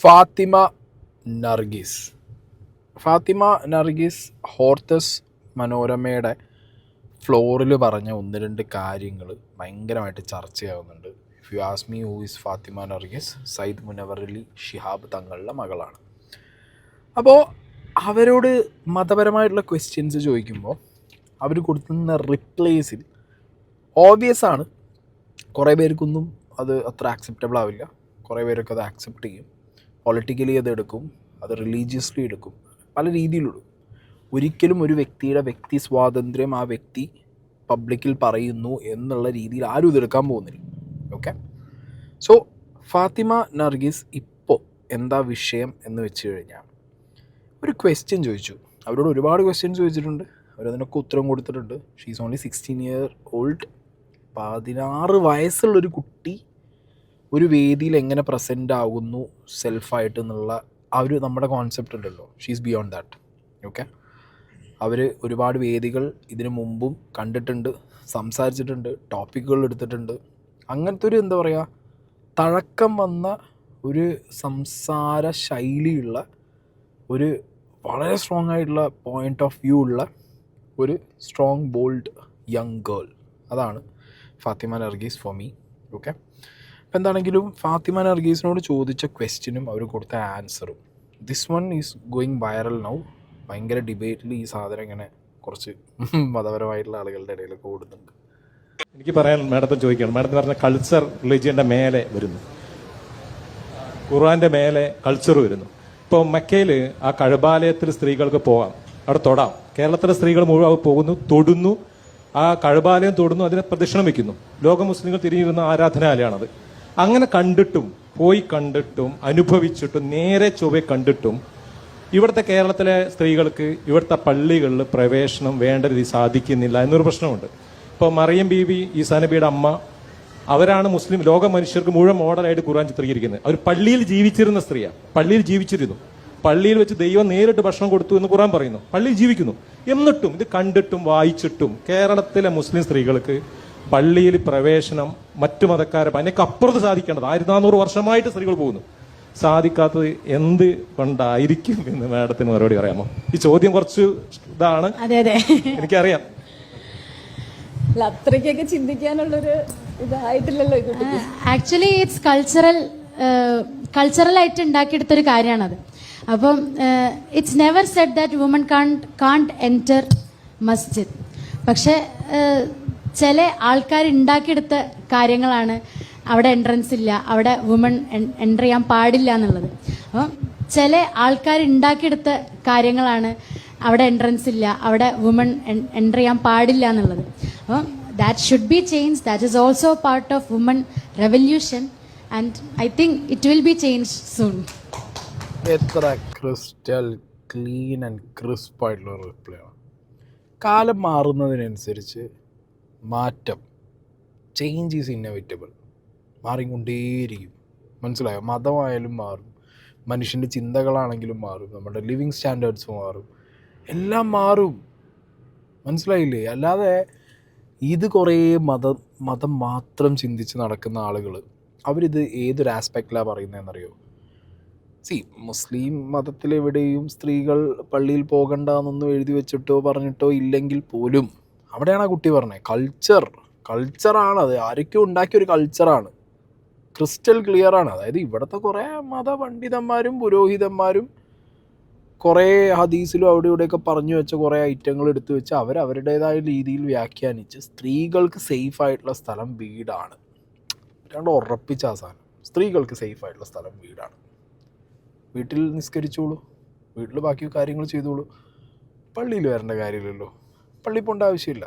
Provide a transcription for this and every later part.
ഫാത്തിമ നർഗീസ്. ഫാത്തിമ നർഗീസ് ഹോർത്തസ് മനോരമയുടെ ഫ്ലോറിൽ പറഞ്ഞ ഒന്ന് രണ്ട് കാര്യങ്ങൾ ഭയങ്കരമായിട്ട് ചർച്ചയാവുന്നുണ്ട്. If you ask me who is Fatima Nargis, Sayyid Munavvar Ali Shihab തങ്ങളുടെ മകളാണ്. അപ്പോൾ അവരോട് മതപരമായിട്ടുള്ള ക്വസ്റ്റ്യൻസ് ചോദിക്കുമ്പോൾ അവർ കൊടുക്കുന്ന റിപ്ലൈസിൽ ഓബിയസ് ആണ്, കുറേ പേർക്കൊന്നും അത് അത്ര ആക്സെപ്റ്റബിൾ ആവില്ല, കുറേ പേരൊക്കെ അത് ആക്സെപ്റ്റ് ചെയ്യും, പൊളിറ്റിക്കലി അത് എടുക്കും, അത് റിലീജിയസ്ലി എടുക്കും, പല രീതിയിലെടുക്കും. ഒരിക്കലും ഒരു വ്യക്തിയുടെ വ്യക്തി സ്വാതന്ത്ര്യം ആ വ്യക്തി പബ്ലിക്കിൽ പറയുന്നു എന്നുള്ള രീതിയിൽ ആരും ഇതെടുക്കാൻ പോകുന്നില്ല. ഓക്കെ, സോ ഫാത്തിമ നർഗീസ് ഇപ്പോൾ എന്താ വിഷയം എന്ന് വെച്ച് കഴിഞ്ഞാൽ ഒരു ക്വസ്റ്റ്യൻ ചോദിച്ചു. അവരോട് ഒരുപാട് ക്വസ്റ്റ്യൻസ് ചോദിച്ചിട്ടുണ്ട്, അവരതിനൊക്കെ ഉത്തരം കൊടുത്തിട്ടുണ്ട്. She's only 16 year old. 16 വയസ്സുള്ളൊരു കുട്ടി ഒരു വേദിയിൽ എങ്ങനെ പ്രസൻ്റ് ആകുന്നു സെൽഫായിട്ട് എന്നുള്ള ആ ഒരു നമ്മുടെ കോൺസെപ്റ്റ് ഉണ്ടല്ലോ, ഷീസ് ബിയോണ്ട് ദാറ്റ്. ഓക്കെ, അവർ ഒരുപാട് വേദികൾ ഇതിനു മുമ്പും കണ്ടിട്ടുണ്ട്, സംസാരിച്ചിട്ടുണ്ട്, ടോപ്പിക്കുകൾ എടുത്തിട്ടുണ്ട്. അങ്ങനത്തെ ഒരു എന്താ പറയുക, തഴക്കം വന്ന ഒരു സംസാര ശൈലിയുള്ള ഒരു വളരെ സ്ട്രോങ് ആയിട്ടുള്ള പോയിൻ്റ് ഓഫ് വ്യൂ ഉള്ള ഒരു സ്ട്രോങ് ബോൾഡ് യങ് ഗേൾ. അതാണ് Fatima Nargis for me. Okay, അപ്പോൾ എന്താണെങ്കിലും ഫാത്തിമ നർഗീസിനോട് ചോദിച്ച ക്വസ്റ്റ്യനും അവർ കൊടുത്ത ആൻസറും, this one is going viral now. ഭയങ്കര ഡിബേറ്റിൽ ഈ സാധനം ഇങ്ങനെ കുറച്ച് മതപരമായിട്ടുള്ള ആളുകളുടെ ഇടയിലൊക്കെ ഓടുന്നുണ്ട്. എനിക്ക് പറയാൻ മാഡത്തിന് ചോദിക്കണം, മാഡത്തിന് പറഞ്ഞ കൾച്ചർ റിലീജിയൻ്റെ മേലെ വരുന്നു, ഖുർആൻ്റെ മേലെ കൾച്ചർ വരുന്നു. ഇപ്പോൾ മക്കയിൽ ആ കഴബാലയത്തിൽ സ്ത്രീകൾക്ക് പോകാം, അവിടെ തൊടാം. കേരളത്തിലെ സ്ത്രീകൾ മുഴുവൻ പോകുന്നു, തൊടുന്നു, ആ കഴബാലയം തൊടുന്നു, അതിനെ പ്രദക്ഷിണം വയ്ക്കുന്നു. ലോക മുസ്ലിങ്ങൾ തിരിഞ്ഞിരുന്ന ആരാധനാലയമാണത്. അങ്ങനെ കണ്ടിട്ടും പോയി കണ്ടിട്ടും അനുഭവിച്ചിട്ടും നേരെ ചൊവ്വെ കണ്ടിട്ടും ഇവിടുത്തെ കേരളത്തിലെ സ്ത്രീകൾക്ക് ഇവിടുത്തെ പള്ളികളിൽ പ്രവേശനം വേണ്ട രീതി സാധിക്കുന്നില്ല എന്നൊരു പ്രശ്നമുണ്ട്. ഇപ്പോൾ മറിയം ബീവി, ഈസാ നബിയുടെ അമ്മ, അവരാണ് മുസ്ലിം ലോക മനുഷ്യർക്ക് മുഴുവൻ മോഡലായിട്ട് ഖുർആൻ ചിത്രീകരിക്കുന്നത്. അവർ പള്ളിയിൽ ജീവിച്ചിരുന്ന സ്ത്രീയാണ്, പള്ളിയിൽ ജീവിച്ചിരുന്നു, പള്ളിയിൽ വെച്ച് ദൈവം നേരിട്ട് ഭക്ഷണം കൊടുത്തു എന്ന് ഖുർആൻ പറയുന്നു, പള്ളിയിൽ ജീവിക്കുന്നു. എന്നിട്ടും ഇത് കണ്ടിട്ടും വായിച്ചിട്ടും കേരളത്തിലെ മുസ്ലിം സ്ത്രീകൾക്ക് പള്ളിയിൽ പ്രവേശനം മറ്റു മതക്കാരെ അതിനൊക്കെ അപ്പുറത്ത് സാധിക്കേണ്ടത് 1400 വർഷമായിട്ട് സ്ത്രീകൾ പോകുന്നു, സാധിക്കാത്തത് എന്ത് കൊണ്ടായിരിക്കും എന്ന് മാഡത്തിന് മറുപടി പറയാമോ? ഈ ചോദ്യം കുറച്ച് ഇതാണ്, എനിക്കറിയാം. അത്രയ്ക്കൊക്കെ ചിന്തിക്കാനുള്ളൊരു ഇതായിട്ടില്ലല്ലോ. ആക്ച്വലി ഇറ്റ്സ് കൾച്ചറൽ ആയിട്ട് ഉണ്ടാക്കിയെടുത്തൊരു കാര്യമാണത്. അപ്പം it's never said that woman can't enter masjid. പക്ഷെ ചില ആൾക്കാർ ഉണ്ടാക്കിയെടുത്ത കാര്യങ്ങളാണ് അവിടെ എൻട്രൻസ് ഇല്ല, അവിടെ വുമൺ എൻ്റർ ചെയ്യാൻ പാടില്ല എന്നുള്ളത്. അപ്പം ചില ആൾക്കാർ ഉണ്ടാക്കിയെടുത്ത കാര്യങ്ങളാണ് അവിടെ എൻട്രൻസ് ഇല്ല, അവിടെ വുമൺ എൻ്റർ ചെയ്യാൻ പാടില്ല എന്നുള്ളത്. അപ്പം that should be changed. That is also part of women revolution and I think it will be changed soon. എത്ര ക്രിസ്റ്റൽ ക്ലീൻ ആൻഡ് ക്രിസ്പ് ആയിട്ടുള്ള റിപ്ലൈ ആണ്. കാലം മാറുന്നതിനനുസരിച്ച് മാറ്റം, ചേഞ്ച് ഈസ് ഇന്നവിറ്റബിൾ, മാറിക്കൊണ്ടേയിരിക്കും. മനസ്സിലായോ? മതമായാലും മാറും, മനുഷ്യൻ്റെ ചിന്തകളാണെങ്കിലും മാറും, നമ്മുടെ ലിവിങ് സ്റ്റാൻഡേർഡ്സ് മാറും, എല്ലാം മാറും. മനസ്സിലായില്ലേ? അല്ലാതെ ഇത് കുറേ മതം മാത്രം ചിന്തിച്ച് നടക്കുന്ന ആളുകൾ, അവരിത് ഏതൊരു ആസ്പെക്റ്റിലാണ് പറയുന്നതെന്നറിയോ? മുസ്ലിം മതത്തിലെവിടെയും സ്ത്രീകൾ പള്ളിയിൽ പോകണ്ടെന്നൊന്നും എഴുതി വെച്ചിട്ടോ പറഞ്ഞിട്ടോ ഇല്ലെങ്കിൽ പോലും അവിടെയാണ് ആ കുട്ടി പറഞ്ഞത് കൾച്ചറാണ് അത്, ആരൊക്കെ ഉണ്ടാക്കിയൊരു കൾച്ചറാണ്, ക്രിസ്റ്റൽ ക്ലിയർ ആണ്. അതായത് ഇവിടുത്തെ കുറേ മതപണ്ഡിതന്മാരും പുരോഹിതന്മാരും കുറേ ഹദീസിലും അവിടെ ഇവിടെയൊക്കെ പറഞ്ഞു വെച്ച കുറേ ഐറ്റങ്ങൾ എടുത്തു വെച്ച് അവരുടേതായ രീതിയിൽ വ്യാഖ്യാനിച്ച് സ്ത്രീകൾക്ക് സേഫായിട്ടുള്ള സ്ഥലം വീടാണ്. രണ്ട് ഉറപ്പിച്ച ആ സാധനം, സ്ത്രീകൾക്ക് സേഫായിട്ടുള്ള സ്ഥലം വീടാണ്. വീട്ടിൽ നിസ്കരിച്ചോളൂ, വീട്ടിൽ ബാക്കി കാര്യങ്ങൾ ചെയ്തോളൂ, പള്ളിയിൽ വരേണ്ട കാര്യമില്ലല്ലോ, പള്ളി പോകേണ്ട ആവശ്യമില്ല.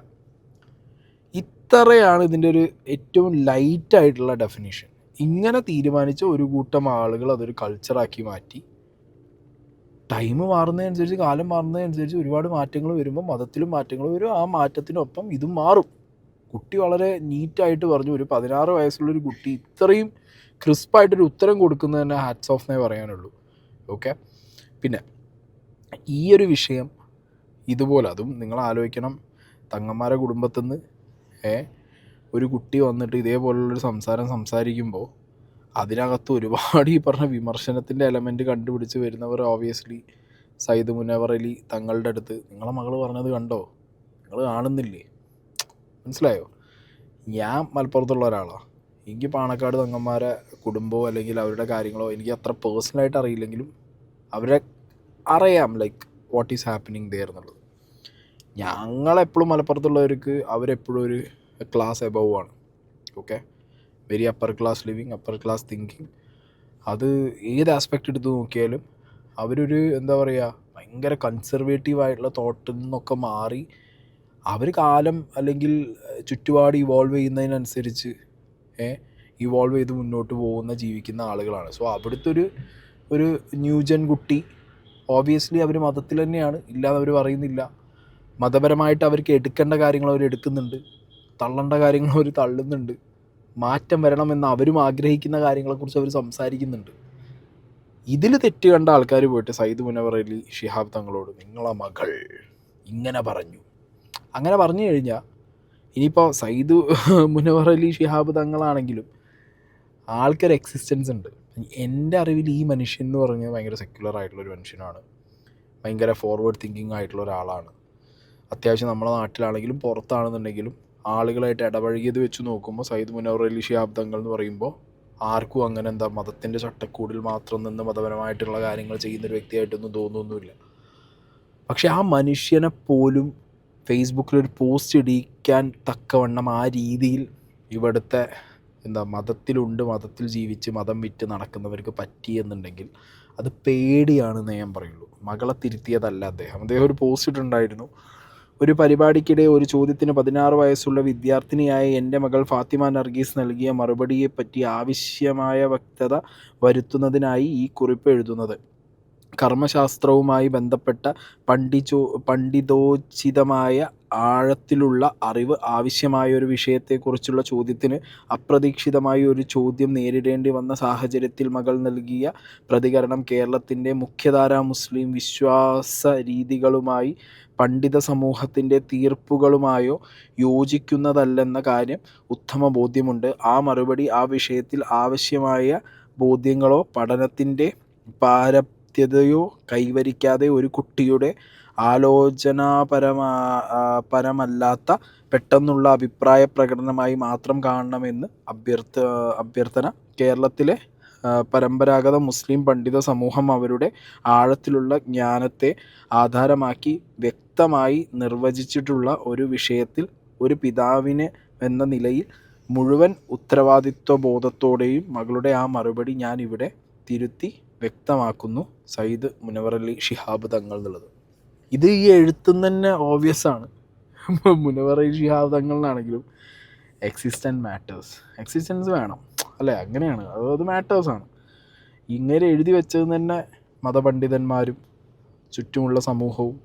ഇത്രയാണ് ഇതിൻ്റെ ഒരു ഏറ്റവും ലൈറ്റായിട്ടുള്ള ഡെഫിനിഷൻ. ഇങ്ങനെ തീരുമാനിച്ച ഒരു കൂട്ടം ആളുകൾ അതൊരു കൾച്ചറാക്കി മാറ്റി. ടൈം മാറുന്നതനുസരിച്ച്, കാലം മാറുന്നതനുസരിച്ച് ഒരുപാട് മാറ്റങ്ങൾ വരുമ്പോൾ മതത്തിലും മാറ്റങ്ങൾ വരും. ആ മാറ്റത്തിനൊപ്പം ഇതും മാറും. കുട്ടി വളരെ നീറ്റായിട്ട് പറഞ്ഞു, ഒരു 16 വയസ്സുള്ളൊരു കുട്ടി ഇത്രയും ക്രിസ്പായിട്ടൊരു ഉത്തരം കൊടുക്കുന്നത് തന്നെ ഹാറ്റ്സ് ഓഫ് എന്നേ പറയാനുള്ളൂ. ഓക്കെ, പിന്നെ ഈ ഒരു വിഷയം ഇതുപോലെ, അതും നിങ്ങൾ ആലോചിക്കണം, തങ്ങന്മാരെ കുടുംബത്തിൽ നിന്ന് ഒരു കുട്ടി വന്നിട്ട് ഇതേപോലുള്ളൊരു സംസാരിക്കുമ്പോൾ അതിനകത്ത് ഒരുപാട് ഈ പറഞ്ഞ വിമർശനത്തിൻ്റെ എലമെൻറ്റ് കണ്ടുപിടിച്ച് വരുന്നവർ ഓബിയസ്ലി സയ്യിദ് മുനവർ അലി തങ്ങളുടെ അടുത്ത് നിങ്ങളെ മകൾ പറഞ്ഞത് കണ്ടോ, നിങ്ങൾ കാണുന്നില്ലേ, മനസ്സിലായോ? ഞാൻ മലപ്പുറത്തുള്ള ഒരാളാണ്. എനിക്ക് പാണക്കാട് തങ്ങന്മാരെ കുടുംബമോ അല്ലെങ്കിൽ അവരുടെ കാര്യങ്ങളോ എനിക്ക് അത്ര പേഴ്സണലായിട്ട് അറിയില്ലെങ്കിലും അവരെ അറിയാം, like what is happening there എന്നുള്ളത്. ഞങ്ങളെപ്പോഴും മലപ്പുറത്തുള്ളവർക്ക് അവരെപ്പോഴും ഒരു ക്ലാസ് എബവ് ആണ്. Okay, very upper class living, upper class thinking. അത് ഏത് ആസ്പെക്റ്റ് എടുത്ത് നോക്കിയാലും അവരൊരു എന്താ പറയുക ഭയങ്കര കൺസർവേറ്റീവ് ആയിട്ടുള്ള തോട്ടിൽ നിന്നൊക്കെ മാറി അവർ കാലം അല്ലെങ്കിൽ ചുറ്റുപാട് ഇവോൾവ് ചെയ്യുന്നതിനനുസരിച്ച് ഇവോൾവ് ചെയ്ത് മുന്നോട്ട് പോകുന്ന ജീവിക്കുന്ന ആളുകളാണ്. സോ അവിടുത്തെ ഒരു ന്യൂജൻ കുട്ടി ഓബിയസ്ലി അവർ മതത്തിൽ തന്നെയാണ്, ഇല്ലാതെ അവർ പറയുന്നില്ല. മതപരമായിട്ട് അവർക്ക് എടുക്കേണ്ട കാര്യങ്ങൾ അവർ എടുക്കുന്നുണ്ട്, തള്ളേണ്ട കാര്യങ്ങൾ അവർ തള്ളുന്നുണ്ട്, മാറ്റം വരണമെന്ന് അവരും ആഗ്രഹിക്കുന്ന കാര്യങ്ങളെക്കുറിച്ച് അവർ സംസാരിക്കുന്നുണ്ട്. ഇതിൽ തെറ്റ് കണ്ട ആൾക്കാർ പോയിട്ട് സയ്യിദ് മുനവർ അലി ശിഹാബ് തങ്ങളോട് നിങ്ങളെ മകൾ ഇങ്ങനെ പറഞ്ഞു, അങ്ങനെ പറഞ്ഞു കഴിഞ്ഞാൽ ഇനിയിപ്പോൾ സയ്യിദ് മുനവർ അലി ശിഹാബ് തങ്ങളാണെങ്കിലും ആൾക്കൊരു എക്സിസ്റ്റൻസ് ഉണ്ട്. എൻ്റെ അറിവിൽ ഈ മനുഷ്യൻ എന്ന് പറഞ്ഞാൽ ഭയങ്കര സെക്യുലർ ആയിട്ടുള്ളൊരു മനുഷ്യനാണ്, ഭയങ്കര ഫോർവേഡ് തിങ്കിങ് ആയിട്ടുള്ള ഒരാളാണ്. അത്യാവശ്യം നമ്മുടെ നാട്ടിലാണെങ്കിലും പുറത്താണെന്നുണ്ടെങ്കിലും ആളുകളായിട്ട് ഇടപഴകിയത് വെച്ച് നോക്കുമ്പോൾ സയ്യിദ് മുനവർ അലി ശിഹാബ് തങ്ങൾ എന്ന് പറയുമ്പോൾ ആർക്കും അങ്ങനെ എന്താ മതത്തിൻ്റെ ചട്ടക്കൂടിൽ മാത്രം നിന്ന് മതപരമായിട്ടുള്ള കാര്യങ്ങൾ ചെയ്യുന്നൊരു വ്യക്തിയായിട്ടൊന്നും തോന്നുന്നൊന്നുമില്ല. പക്ഷെ ആ മനുഷ്യനെ പോലും ഫേസ്ബുക്കിലൊരു പോസ്റ്റ് ഇടിക്കാൻ തക്കവണ്ണം ആ രീതിയിൽ ഇവിടുത്തെ മതത്തിലുണ്ട്, മതത്തിൽ ജീവിച്ച് മതം വിറ്റ് നടക്കുന്നവർക്ക് പറ്റിയെന്നുണ്ടെങ്കിൽ അത് പേടിയാണെന്ന് ഞാൻ പറയുള്ളൂ. മകളെ തിരുത്തിയതല്ല അദ്ദേഹം ഒരു പോസ്റ്റ് ഇട്ടുണ്ടായിരുന്നു. ഒരു പരിപാടിക്കിടെ ഒരു ചോദ്യത്തിന് 16 വയസ്സുള്ള വിദ്യാർത്ഥിനിയായ എൻ്റെ മകൾ ഫാത്തിമ നർഗീസ് നൽകിയ മറുപടിയെപ്പറ്റി ആവശ്യമായ വ്യക്തത വരുത്തുന്നതിനായി ഈ കുറിപ്പ് എഴുതുന്നത്. കർമ്മശാസ്ത്രവുമായി ബന്ധപ്പെട്ട പണ്ഡിതോചിതമായ ആഴത്തിലുള്ള അറിവ് ആവശ്യമായ ഒരു വിഷയത്തെക്കുറിച്ചുള്ള ചോദ്യത്തിന് അപ്രതീക്ഷിതമായി ഒരു ചോദ്യം നേരിടേണ്ടി വന്ന സാഹചര്യത്തിൽ മകൾ നൽകിയ പ്രതികരണം കേരളത്തിൻ്റെ മുഖ്യധാരാ മുസ്ലിം വിശ്വാസ രീതികളുമായി പണ്ഡിത സമൂഹത്തിൻ്റെ തീർപ്പുകളുമായോ യോജിക്കുന്നതല്ലെന്ന കാര്യം ഉത്തമ ബോധ്യമുണ്ട്. ആ മറുപടി ആ വിഷയത്തിൽ ആവശ്യമായ ബോധ്യങ്ങളോ പഠനത്തിൻ്റെ പാരമ്യതയോ കൈവരിക്കാതെ ഒരു കുട്ടിയുടെ പരമല്ലാത്ത പെട്ടെന്നുള്ള അഭിപ്രായ പ്രകടനമായി മാത്രം കാണണമെന്ന് അഭ്യർത്ഥന. കേരളത്തിലെ പരമ്പരാഗത മുസ്ലിം പണ്ഡിത സമൂഹം അവരുടെ ആഴത്തിലുള്ള ജ്ഞാനത്തെ ആധാരമാക്കി വ്യക്തമായി നിർവചിച്ചിട്ടുള്ള ഒരു വിഷയത്തിൽ ഒരു പിതാവിന് എന്ന നിലയിൽ മുഴുവൻ ഉത്തരവാദിത്വബോധത്തോടെയും മകളുടെ ആ മറുപടി ഞാൻ ഇവിടെ തിരുത്തി വ്യക്തമാക്കുന്നു. സയ്യിദ് മുനവർ അലി ശിഹാബ് തങ്ങൾ എന്നുള്ളത് ഇത് ഈ എഴുത്തും തന്നെ ഓബ്വിയസ് ആണ്. മുനവർ അലി ശിഹാബ് തങ്ങളാണെങ്കിലും എക്സിസ്റ്റൻസ് വേണം അല്ലേ, അങ്ങനെയാണ്, അത് മാറ്റേഴ്സാണ്. ഇങ്ങനെ എഴുതി വെച്ചത് തന്നെ മതപണ്ഡിതന്മാരും ചുറ്റുമുള്ള സമൂഹവും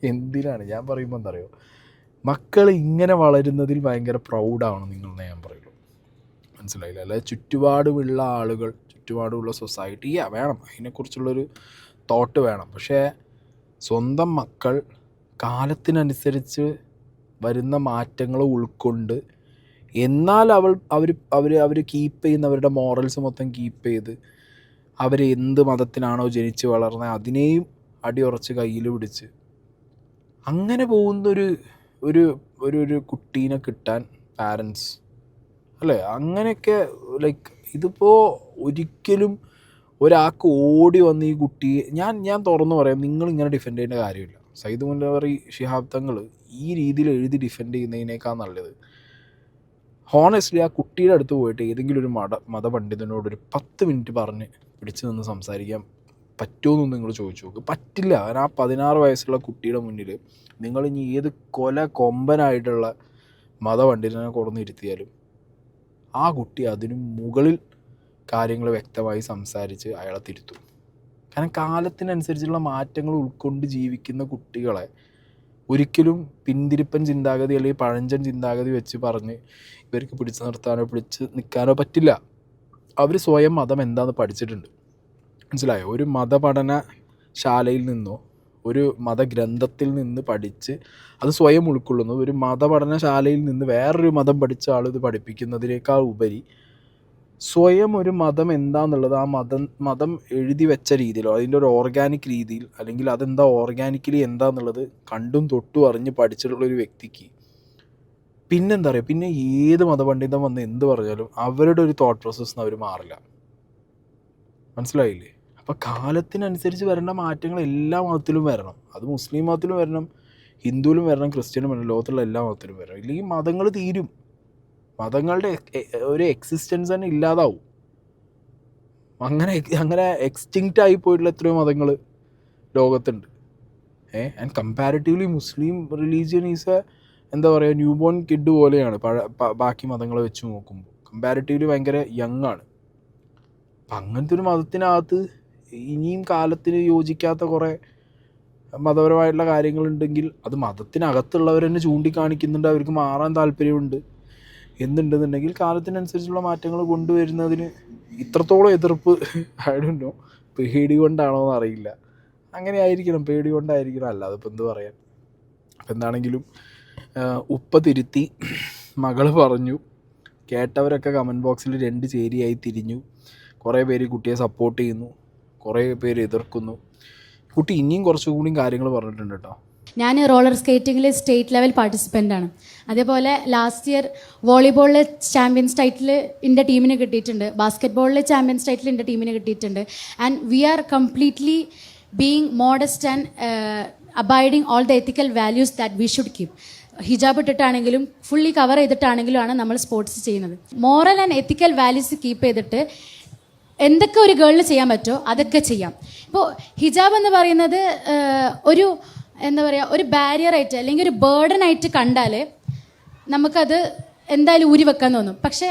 എന്തിനാണ് ഞാൻ പറയുമ്പോൾ എന്താ അറിയോ, മക്കൾ ഇങ്ങനെ വളരുന്നതിൽ ഭയങ്കര പ്രൗഡാവണം നിങ്ങളെന്ന് ഞാൻ പറയുള്ളൂ. മനസ്സിലായില്ല? അല്ലെ ചുറ്റുപാടുമുള്ള ആളുകൾ, ചുറ്റുപാടുമുള്ള സൊസൈറ്റി വേണം, അതിനെക്കുറിച്ചുള്ളൊരു തോട്ട് വേണം. പക്ഷേ സ്വന്തം മക്കൾ കാലത്തിനനുസരിച്ച് വരുന്ന മാറ്റങ്ങൾ ഉൾക്കൊണ്ട് എന്നാൽ അവർ കീപ്പ് ചെയ്യുന്ന അവരുടെ മോറൽസ് മൊത്തം കീപ്പ് ചെയ്ത് അവർ എന്ത് മതത്തിനാണോ ജനിച്ച് വളർന്നത് അതിനെയും അടിയുറച്ച് കയ്യിൽ പിടിച്ച് അങ്ങനെ പോകുന്നൊരു ഒരു ഒരു കുട്ടീനെ കിട്ടാൻ പാരൻസ് അല്ലേ, അങ്ങനെയൊക്കെ ലൈക്ക് ഇതിപ്പോൾ ഒരിക്കലും ഒരാൾക്ക് ഓടി വന്ന് ഈ കുട്ടിയെ ഞാൻ തുറന്നു പറയാം, നിങ്ങളിങ്ങനെ ഡിഫെൻഡ് ചെയ്യേണ്ട കാര്യമില്ല. സയ്യിദ് മുനവർ ശിഹാബ് തങ്ങൾ ഈ രീതിയിൽ എഴുതി ഡിഫെൻഡ് ചെയ്യുന്നതിനേക്കാൾ നല്ലത് ഹോണസ്റ്റ്ലി ആ കുട്ടിയുടെ അടുത്ത് പോയിട്ട് ഏതെങ്കിലും ഒരു മതപണ്ഡിതനോട് ഒരു 10 മിനിറ്റ് പറഞ്ഞ് പിടിച്ചു നിന്ന് സംസാരിക്കാൻ പറ്റുമെന്നൊന്നും നിങ്ങൾ ചോദിച്ചു നോക്ക്. പറ്റില്ല. ആ 16 വയസ്സുള്ള കുട്ടിയുടെ മുന്നിൽ നിങ്ങൾ ഇനി ഏത് കൊമ്പനായിട്ടുള്ള മതപണ്ഡിതനെ കൊണ്ടുവന്നിരുത്തിയാലും ആ കുട്ടി അതിനു മുകളിൽ കാര്യങ്ങൾ വ്യക്തമായി സംസാരിച്ച് അയാളെ തിരുത്തും. കാരണം കാലത്തിനനുസരിച്ചുള്ള മാറ്റങ്ങൾ ഉൾക്കൊണ്ട് ജീവിക്കുന്ന കുട്ടികളെ ഒരിക്കലും പിന്തിരിപ്പൻ ചിന്താഗതി അല്ലെങ്കിൽ പഴഞ്ചൻ ചിന്താഗതി വെച്ച് പറഞ്ഞ് ഇവർക്ക് പിടിച്ചു നിർത്താനോ പിടിച്ച് നിൽക്കാനോ പറ്റില്ല. അവർ സ്വയം മതം എന്താണെന്ന് പഠിച്ചിട്ടുണ്ട്. മനസ്സിലായോ? ഒരു മതപഠനശാലയിൽ നിന്നോ ഒരു മതഗ്രന്ഥത്തിൽ നിന്ന് പഠിച്ച് അത് സ്വയം ഉൾക്കൊള്ളുന്നത് ഒരു മതപഠനശാലയിൽ നിന്ന് വേറൊരു മതം പഠിച്ച ആൾ ഇത് പഠിപ്പിക്കുന്നതിനേക്കാൾ ഉപരി സ്വയം ഒരു മതം എന്താണെന്നുള്ളത് ആ മതം എഴുതി വെച്ച രീതിയിലോ അതിൻ്റെ ഒരു ഓർഗാനിക് രീതിയിൽ, അല്ലെങ്കിൽ അതെന്താ ഓർഗാനിക്കലി എന്താണെന്നുള്ളത് കണ്ടും തൊട്ടും അറിഞ്ഞ് പഠിച്ചിട്ടുള്ളൊരു വ്യക്തിക്ക് പിന്നെന്താ പറയുക, പിന്നെ ഏത് മതപണ്ഡിതം വന്ന് എന്ത് പറഞ്ഞാലും അവരുടെ ഒരു തോട്ട് പ്രോസസ്സിന് അവർ മാറില്ല. മനസ്സിലായില്ലേ? അപ്പോൾ കാലത്തിനനുസരിച്ച് വരേണ്ട മാറ്റങ്ങൾ എല്ലാ മതത്തിലും വരണം. അത് മുസ്ലിം മതത്തിലും വരണം, ഹിന്ദുവിലും വരണം, ക്രിസ്ത്യനും വരണം, ലോകത്തുള്ള എല്ലാ മതത്തിലും വരണം. ഇല്ലെങ്കിൽ മതങ്ങൾ തീരും. മതങ്ങളുടെ ഒരു എക്സിസ്റ്റൻസ് തന്നെ ഇല്ലാതാവും. അങ്ങനെ എക്സ്റ്റിങ്ക്റ്റ് ആയി പോയിട്ടുള്ള എത്രയോ മതങ്ങൾ ലോകത്തുണ്ട്. And comparatively Muslim religion is എന്താ പറയുക, ന്യൂ ബോൺ കിഡ് പോലെയാണ് ബാക്കി മതങ്ങളെ വെച്ച് നോക്കുമ്പോൾ. കമ്പാരിറ്റീവ്ലി ഭയങ്കര യങ് ആണ്. അപ്പം അങ്ങനത്തെ ഒരു മതത്തിനകത്ത് ഇനിയും കാലത്തിന് യോജിക്കാത്ത കുറേ മതപരമായിട്ടുള്ള കാര്യങ്ങളുണ്ടെങ്കിൽ അത് മതത്തിനകത്തുള്ളവർ തന്നെ ചൂണ്ടിക്കാണിക്കുന്നുണ്ട്, അവർക്ക് മാറാൻ താല്പര്യമുണ്ട് എന്നുണ്ടെന്നുണ്ടെങ്കിൽ കാലത്തിനനുസരിച്ചുള്ള മാറ്റങ്ങൾ കൊണ്ടുവരുന്നതിന് ഇത്രത്തോളം എതിർപ്പ് ഐ ഡോണ്ട് നോ, പേടി കൊണ്ടാണോ എന്ന് അറിയില്ല. അങ്ങനെ ആയിരിക്കണം, പേടി കൊണ്ടായിരിക്കണം, അല്ലാതെ ഇപ്പം എന്ത് പറയാൻ. അപ്പം എന്താണെങ്കിലും ഉപ്പ തിരുത്തി, മകള് പറഞ്ഞു, കേട്ടവരൊക്കെ കമൻറ്റ് ബോക്സിൽ രണ്ട് ചേരിയായി തിരിഞ്ഞു. കുറേ പേര് കുട്ടിയെ സപ്പോർട്ട് ചെയ്യുന്നു, കുറേ പേര് എതിർക്കുന്നു. കുട്ടി ഇനിയും കുറച്ചുകൂടി കാര്യങ്ങൾ പറഞ്ഞിട്ടുണ്ട് കേട്ടോ. ഞാൻ റോളർ സ്കേറ്റിങ്ങിൽ സ്റ്റേറ്റ് ലെവൽ പാർട്ടിസിപ്പൻ്റ് ആണ്. അതേപോലെ ലാസ്റ്റ് ഇയർ വോളിബോളിൽ ചാമ്പ്യൻസ് ടൈറ്റിൽ എൻ്റെ ടീമിന് കിട്ടിയിട്ടുണ്ട്. ബാസ്കറ്റ് ബോളിൽ ചാമ്പ്യൻസ് ടൈറ്റിൽ എൻ്റെ ടീമിന് കിട്ടിയിട്ടുണ്ട്. And we are completely being modest and abiding all the ethical values that we should keep. Hijab ഇട്ടിട്ടാണെങ്കിലും ഫുള്ളി കവർ ചെയ്തിട്ടാണെങ്കിലും ആണ് നമ്മൾ സ്പോർട്സ് ചെയ്യുന്നത്. Moral and ethical values keep ചെയ്തിട്ട് എന്തൊക്കെ ഒരു ഗേളിന് ചെയ്യാൻ പറ്റുമോ അതൊക്കെ ചെയ്യാം. ഇപ്പോൾ ഹിജാബ് എന്ന് പറയുന്നത് ഒരു എന്താ പറയുക, ഒരു ബാരിയറായിട്ട് അല്ലെങ്കിൽ ഒരു ബേർഡനായിട്ട് കണ്ടാൽ നമുക്കത് എന്തായാലും ഊരി വെക്കാൻ തോന്നും. പക്ഷേ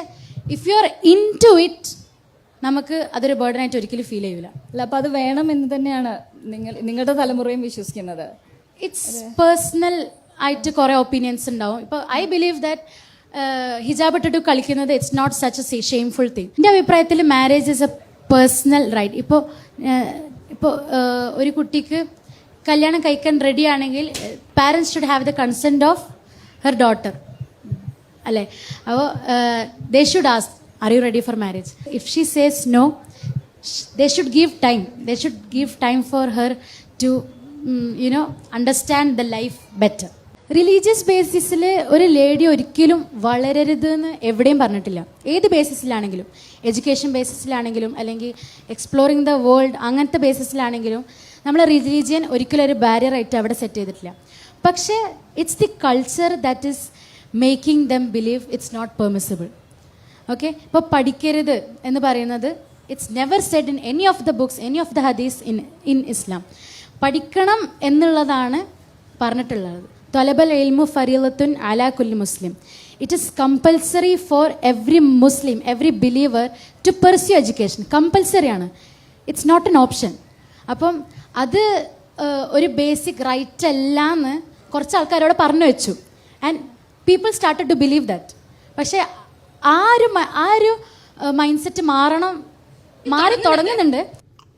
if you are into it നമുക്ക് അതൊരു ബേർഡനായിട്ട് ഒരിക്കലും ഫീൽ ചെയ്യില്ല. അല്ല, അപ്പോൾ അത് വേണം എന്ന് തന്നെയാണ് നിങ്ങളുടെ തലമുറയും വിശ്വസിക്കുന്നത്. ഇറ്റ്സ് പേഴ്സണൽ ആയിട്ട് കുറേ ഒപ്പീനിയൻസ് ഉണ്ടാവും. ഇപ്പോൾ ഐ ബിലീവ് ദാറ്റ് ഹിജാബ് ഇട്ടിട്ട് കളിക്കുന്നത് it's not such a shameful thing. എൻ്റെ അഭിപ്രായത്തിൽ marriage is a personal right. ഇപ്പോൾ ഒരു കുട്ടിക്ക് കല്യാണം കഴിക്കാൻ റെഡി ആണെങ്കിൽ parents should have the consent of her daughter അല്ലേ. അപ്പോൾ they should ask, are you ready for marriage? If she says no, they should give time for her to understand the life better. Religious ബേസിസിൽ ഒരു lady ഒരിക്കലും വളരരുത് എന്ന് എവിടെയും പറഞ്ഞിട്ടില്ല. ഏത് ബേസിസിലാണെങ്കിലും, education ബേസിസിലാണെങ്കിലും അല്ലെങ്കിൽ എക്സ്പ്ലോറിങ് ദ വേൾഡ് അങ്ങനത്തെ ബേസിസിലാണെങ്കിലും നമ്മളെ റിലീജിയൻ ഒരിക്കലും ഒരു ബാരിയറായിട്ട് അവിടെ സെറ്റ് ചെയ്തിട്ടില്ല. പക്ഷേ it's the culture that is making them believe it's not permissible. Okay, ഇപ്പോൾ പഠിക്കരുത് എന്ന് പറയുന്നത് it's never said in any of the books, any of the hadith in Islam. പഠിക്കണം എന്നുള്ളതാണ് പറഞ്ഞിട്ടുള്ളത്. തൊലബൽ ഇൽമു ഫരീലത്തുൻ അലാ കുല്ലി മുസ്ലിം. It is compulsory for every Muslim, every believer to pursue education. കമ്പൽസറിയാണ്, ഇറ്റ്സ് നോട്ട് എൻ ഓപ്ഷൻ. അപ്പം അത് ഒരു ബേസിക് റൈറ്റ് അല്ല എന്ന് കുറച്ച് ആൾക്കാരോട് പറഞ്ഞു വെച്ചു. And people started to believe that. പക്ഷേ ആ ഒരു മൈൻഡ് സെറ്റ് മാറി തുടങ്ങുന്നുണ്ട്.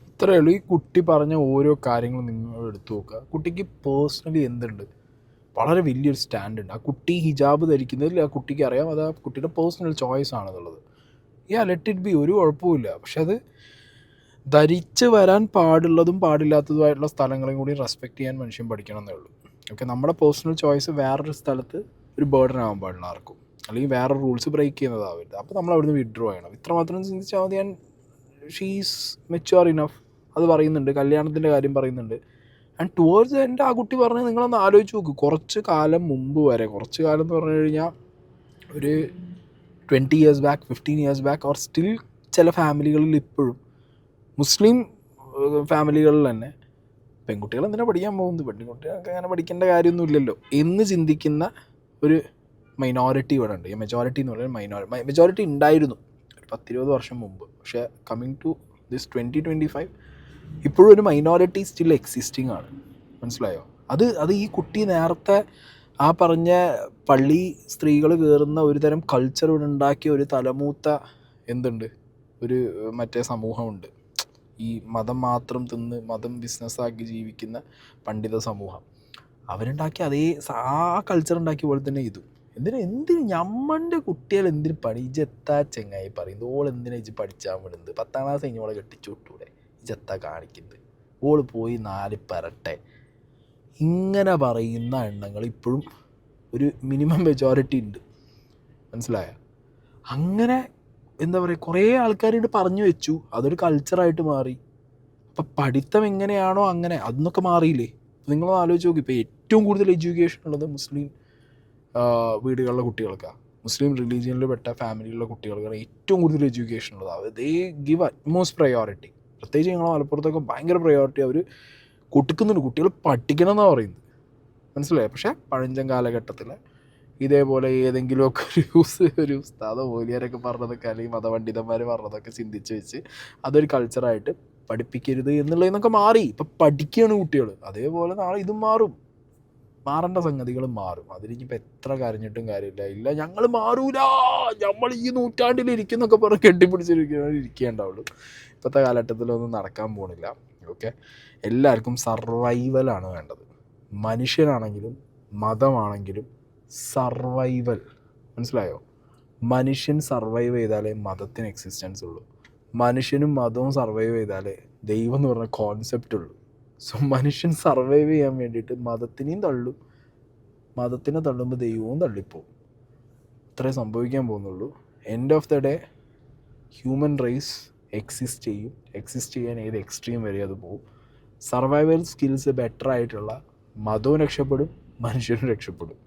ഇത്രയേ ഉള്ളൂ. ഈ കുട്ടി പറഞ്ഞ ഓരോ കാര്യങ്ങളും നിങ്ങൾ എടുത്തു നോക്കുക. കുട്ടിക്ക് പേഴ്സണലി എന്തുണ്ട്, വളരെ വലിയൊരു സ്റ്റാൻഡ് ഉണ്ട്. ആ കുട്ടി ഹിജാബ് ധരിക്കുന്നതിൽ ആ കുട്ടിക്ക് അറിയാം, അത് ആ കുട്ടിയുടെ പേഴ്സണൽ ചോയ്സ് ആണെന്നുള്ളത്. ലെറ്റ് ഇറ്റ് ബി, ഒരു കുഴപ്പമില്ല. പക്ഷെ അത് ധരിച്ച് വരാൻ പാടുള്ളതും പാടില്ലാത്തതുമായിട്ടുള്ള സ്ഥലങ്ങളെയും കൂടി റെസ്പെക്റ്റ് ചെയ്യാൻ മനുഷ്യൻ പഠിക്കണം എന്നേ ഉള്ളൂ. ഓക്കെ, നമ്മുടെ പേഴ്സണൽ ചോയ്സ് വേറൊരു സ്ഥലത്ത് ഒരു ബേർഡൻ ആവാൻ പാടില്ല ആർക്കും, അല്ലെങ്കിൽ വേറെ റൂൾസ് ബ്രേക്ക് ചെയ്യുന്നതാവരുത്. അപ്പോൾ നമ്മൾ അവിടുന്ന് വിഡ്രോ ചെയ്യണം. ഇത്രമാത്രം ചിന്തിച്ചാൽ മതി. She's mature enough. അത് പറയുന്നുണ്ട്, കല്യാണത്തിൻ്റെ കാര്യം പറയുന്നുണ്ട്. ആൻഡ് ടുവേർഡ്സ് എൻ്റെ ആ കുട്ടി പറഞ്ഞത് നിങ്ങളൊന്ന് ആലോചിച്ച് നോക്ക്. കുറച്ച് കാലം മുമ്പ് വരെ, കുറച്ച് കാലം എന്ന് പറഞ്ഞു കഴിഞ്ഞാൽ ഒരു 20 years back, 15 years back, or still ചില ഫാമിലികളിൽ ഇപ്പോഴും മുസ്ലിം ഫാമിലികളിൽ തന്നെ പെൺകുട്ടികൾ എന്തിനാണ് പഠിക്കാൻ പോകുന്നത്, പെൺകുട്ടികൾക്ക് അങ്ങനെ പഠിക്കേണ്ട കാര്യമൊന്നുമില്ലല്ലോ എന്ന് ചിന്തിക്കുന്ന ഒരു മൈനോറിറ്റി ഇവിടെ ഉണ്ട്. ഈ മെജോറിറ്റി എന്ന് പറയുന്നത് മെജോറിറ്റി ഉണ്ടായിരുന്നു ഒരു 10-20 വർഷം മുമ്പ്. പക്ഷേ കമ്മിങ് ടു ദിസ് 2025 ഇപ്പോഴും ഒരു മൈനോറിറ്റി സ്റ്റിൽ എക്സിസ്റ്റിംഗ് ആണ്. മനസ്സിലായോ? അത് ഈ കുട്ടി നേരത്തെ ആ പറഞ്ഞ പള്ളി സ്ത്രീകൾ കയറുന്ന ഒരു തരം കൾച്ചർ ഇവിടെ ഉണ്ടാക്കിയ ഒരു തലമൂത്ത എന്തുണ്ട്, ഒരു മറ്റേ സമൂഹമുണ്ട്. ഈ മതം മാത്രം തിന്ന് മതം ബിസിനസ്സാക്കി ജീവിക്കുന്ന പണ്ഡിത സമൂഹം. അവരുണ്ടാക്കിയ അതേ ആ കൾച്ചർ ഉണ്ടാക്കിയ പോലെ തന്നെ ഇതും. എന്തിന് ഞമ്മൻ്റെ കുട്ടികൾ എന്തിന് പണി ഇജെത്താ ചെങ്ങായി പറയുന്നത്? ഓൾ എന്തിനാ ഇജ് പഠിച്ചാൽ വിടുന്നത്? 10ാം ക്ലാസ് കഴിഞ്ഞ് ഓളെ കെട്ടിച്ചു വിട്ടൂടെ? ഇജെത്താ കാണിക്കുന്നത്? ഓള് പോയി 4 പെരട്ടെ. ഇങ്ങനെ പറയുന്ന എണ്ണങ്ങൾ ഇപ്പോഴും ഒരു മിനിമം മെജോറിറ്റി ഉണ്ട്, മനസ്സിലായോ? അങ്ങനെ എന്താ പറയുക, കുറേ ആൾക്കാരോട് പറഞ്ഞു വെച്ചു, അതൊരു കൾച്ചറായിട്ട് മാറി. അപ്പം പഠിത്തം എങ്ങനെയാണോ അങ്ങനെ അതൊന്നൊക്കെ മാറിയില്ലേ? നിങ്ങളൊന്ന് ആലോചിച്ച് നോക്കി. ഇപ്പോൾ ഏറ്റവും കൂടുതൽ എഡ്യൂക്കേഷൻ ഉള്ളത് മുസ്ലിം വീടുകളിലെ കുട്ടികൾക്കാണ്, മുസ്ലിം റിലീജിയനിൽ പെട്ട ഫാമിലിയിലുള്ള കുട്ടികൾക്കാണ് ഏറ്റവും കൂടുതൽ എഡ്യൂക്കേഷൻ ഉള്ളത്. ദേ ഗിവ് അറ്റ്മോസ്റ്റ് പ്രയോറിറ്റി. പ്രത്യേകിച്ച് ഞങ്ങൾ മലപ്പുറത്തൊക്കെ ഭയങ്കര പ്രയോറിറ്റി അവർ കൊടുക്കുന്നുണ്ട്. കുട്ടികൾ പഠിക്കണം എന്നാണ് പറയുന്നത്, മനസ്സിലായോ? പക്ഷേ പഴഞ്ചൻ കാലഘട്ടത്തിൽ ഇതേപോലെ ഏതെങ്കിലുമൊക്കെ ഒരു ഉസ്താദോ മൂല്യരൊക്കെ പറഞ്ഞതൊക്കെ അല്ലെങ്കിൽ മതപണ്ഡിതന്മാർ പറഞ്ഞതൊക്കെ ചിന്തിച്ച് വെച്ച് അതൊരു കൾച്ചറായിട്ട് പഠിപ്പിക്കരുത് എന്നുള്ളതിനൊക്കെ മാറി. ഇപ്പം പഠിക്കുകയാണ് കുട്ടികൾ. അതേപോലെ നാളെ ഇതും മാറേണ്ട സംഗതികൾ മാറും. അതിലിപ്പോൾ എത്ര കരഞ്ഞിട്ടും കാര്യമില്ല. ഇല്ല ഞങ്ങൾ മാറൂല, നമ്മൾ ഈ നൂറ്റാണ്ടിലിരിക്കുന്നൊക്കെ പറഞ്ഞ് കെട്ടിപ്പിടിച്ചിരിക്കേണ്ടാവുള്ളൂ. ഇപ്പോഴത്തെ കാലഘട്ടത്തിലൊന്നും നടക്കാൻ പോണില്ല. ഓക്കെ, എല്ലാവർക്കും സർവൈവലാണ് വേണ്ടത്. മനുഷ്യനാണെങ്കിലും മതമാണെങ്കിലും സർവൈവൽ, മനസ്സിലായോ? മനുഷ്യൻ സർവൈവ് ചെയ്താലേ മതത്തിന് എക്സിസ്റ്റൻസ് ഉള്ളൂ. മനുഷ്യനും മതവും സർവൈവ് ചെയ്താലേ ദൈവം എന്ന് പറഞ്ഞ കോൺസെപ്റ്റ് ഉള്ളൂ. സോ മനുഷ്യൻ സർവൈവ് ചെയ്യാൻ വേണ്ടിയിട്ട് മതത്തിനെയും തള്ളും, മതത്തിനെ തള്ളുമ്പോൾ ദൈവവും തള്ളിപ്പോവും. ഇത്രേ സംഭവിക്കാൻ പോകുന്നുള്ളൂ. End of the day human raise exist ചെയ്യും. എക്സിസ്റ്റ് ചെയ്യാൻ ഏത് എക്സ്ട്രീം വരെ അത് പോവും. സർവൈവൽ സ്കിൽസ് ബെറ്റർ ആയിട്ടുള്ള മതവും രക്ഷപ്പെടും, മനുഷ്യനും രക്ഷപ്പെടും.